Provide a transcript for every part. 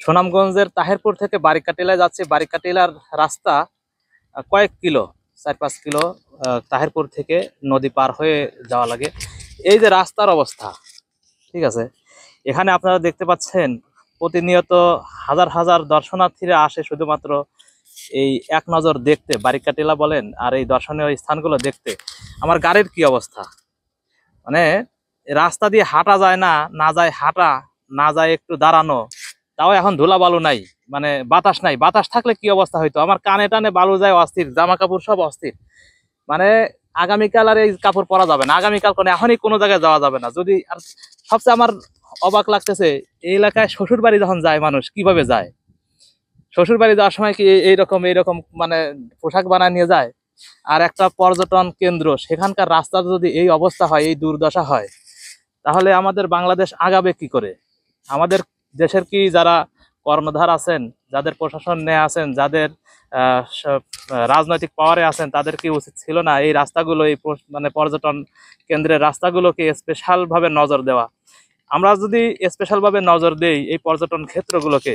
সুনামগঞ্জের তাহেরপুর থেকে বারিকাটিলায় যাচ্ছি। বারিকাটিলার রাস্তা কয়েক কিলো, 4-5 কিলো তাহেরপুর থেকে নদী পার হয়ে যাওয়া লাগে। এই যে রাস্তার অবস্থা, ঠিক আছে, এখানে আপনারা দেখতে পাচ্ছেন প্রতিনিয়ত হাজার হাজার দর্শনার্থীরা আসে শুধুমাত্র এই এক নজর দেখতে, বারিকাটিলা বলেন আর এই দর্শনীয় স্থানগুলো দেখতে। আমার গাড়ির কি অবস্থা, মানে রাস্তা দিয়ে হাঁটা যায় না, না যায় হাঁটা, না যায় একটু দাঁড়ানো, তাও এখন ধুলা বালু নাই, মানে বাতাস নাই। বাতাস থাকলে কি অবস্থা হইতো, আমার কানে টানে বালু যায় অস্থির, জামা কাপড় সব অস্থির। মানে আগামীকাল আর এই কাপড় পরা যাবে না, আগামীকাল কোনো এখনই কোনো জায়গায় যাওয়া যাবে না। যদি আর সবচেয়ে আমার অবাক লাগতেছে, এই এলাকায় শ্বশুর বাড়ি যখন যায় মানুষ কিভাবে যায়, শ্বশুর বাড়ি যাওয়ার সময় কি এইরকম মানে পোশাক বানায় নিয়ে যায়? আর একটা পর্যটন কেন্দ্র, সেখানকার রাস্তার যদি এই অবস্থা হয়, এই দুর্দশা হয়, তাহলে আমাদের বাংলাদেশ আগাবে কি করে? আমাদের দেশের কি যারা কর্ণধার আছেন, যাদের প্রশাসন নিয়ে আছেন, যাদের রাজনৈতিক পাওয়ারে আছেন, তাদের কি উচিত ছিল না এই রাস্তাগুলো, এই মানে পর্যটন কেন্দ্রের রাস্তাগুলোকে স্পেশাল ভাবে নজর দেওয়া? আমরা যদি স্পেশাল ভাবে নজর দেই এই পর্যটন ক্ষেত্রগুলোকে,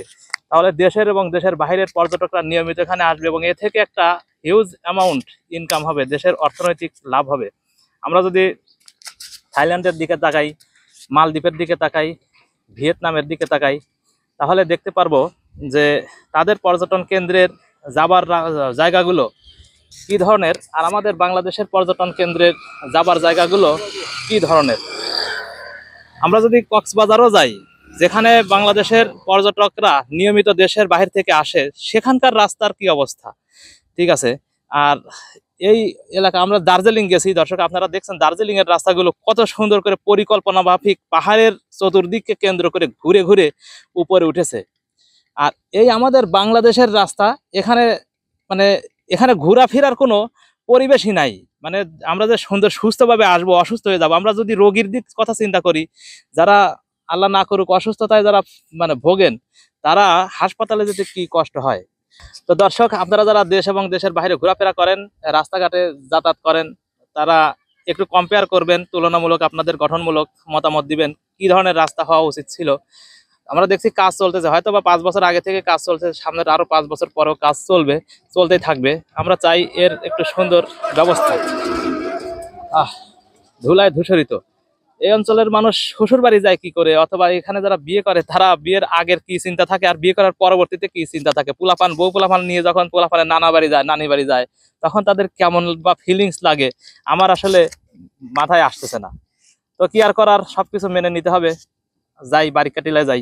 তাহলে দেশের এবং দেশের বাইরের পর্যটকরা নিয়মিত এখানে আসবে এবং এ থেকে একটা হিউজ অ্যামাউন্ট ইনকাম হবে, দেশের অর্থনৈতিক লাভ হবে। আমরা যদি থাইল্যান্ডের দিকে তাকাই, মালদ্বীপের দিকে তাকাই, ভিয়েতনামের দিকে তাকাই, তাহলে দেখতে পারবো যে তাদের পর্যটন কেন্দ্রের যাবার জায়গাগুলো কি ধরনের, আর আমাদের বাংলাদেশের পর্যটন কেন্দ্রের যাবার জায়গাগুলো কি ধরনের। আমরা যদি কক্সবাজারও যাই, যেখানে বাংলাদেশের পর্যটকরা নিয়মিত দেশের বাহির থেকে আসে, সেখানকার রাস্তার কি অবস্থা, ঠিক আছে। আর এই এলাকা, আমরা দার্জিলিং গেছি দর্শক, আপনারা দেখছেন দার্জিলিং এর রাস্তাগুলো কত সুন্দর করে পরিকল্পনা মাফিক পাহাড়ের চতুর্দিককে কেন্দ্র করে ঘুরে ঘুরে উপরে উঠেছে। আর এই আমাদের বাংলাদেশের রাস্তা, এখানে মানে এখানে ঘোরাফেরার কোনো পরিবেশই নাই। মানে আমরা যে সুন্দর সুস্থভাবে আসবো, অসুস্থ হয়ে যাবো। আমরা যদি রোগীর দিক কথা চিন্তা করি, যারা আল্লাহ না করুক অসুস্থতায় যারা মানে ভোগেন, তারা হাসপাতালে যেতে কি কষ্ট হয়। তো দর্শক, আপনারা যারা দেশ এবং দেশের বাইরে ঘোরাফেরা করেন, রাস্তাঘাটে যাতায়াত করেন, তারা একটু কম্পেয়ার করবেন, তুলনামূলক আপনাদের গঠনমূলক মতামত দিবেন কি ধরনের রাস্তা হওয়া উচিত ছিল। আমরা দেখছি কাজ চলতেছে, হয়তো বা 5 বছর আগে থেকে কাজ চলছে, সামনের আরো 5 বছর পরেও কাজ চলবে, চলতেই থাকবে। আমরা চাই এর একটু সুন্দর ব্যবস্থা। ধুলায় ধূসরিত এই অঞ্চলের মানুষ শ্বশুর বাড়ি যায় কি করে, অথবা এখানে যারা বিয়ে করে তারা বিয়ের আগের কি চিন্তা থাকে আর বিয়ে করার পরবর্তীতে কি চিন্তা থাকে, পোলাপান বউ পোলাপান নিয়ে যখন পোলাপানের নানা বাড়ি যায়, নানি বাড়ি যায়, তখন তাদের কেমন বা ফিলিংস লাগে, আমার আসলে মাথায় আসতেছে না। তো কি আর করার, সবকিছু মেনে নিতে হবে। যাই, বারিকাটিলায় যাই।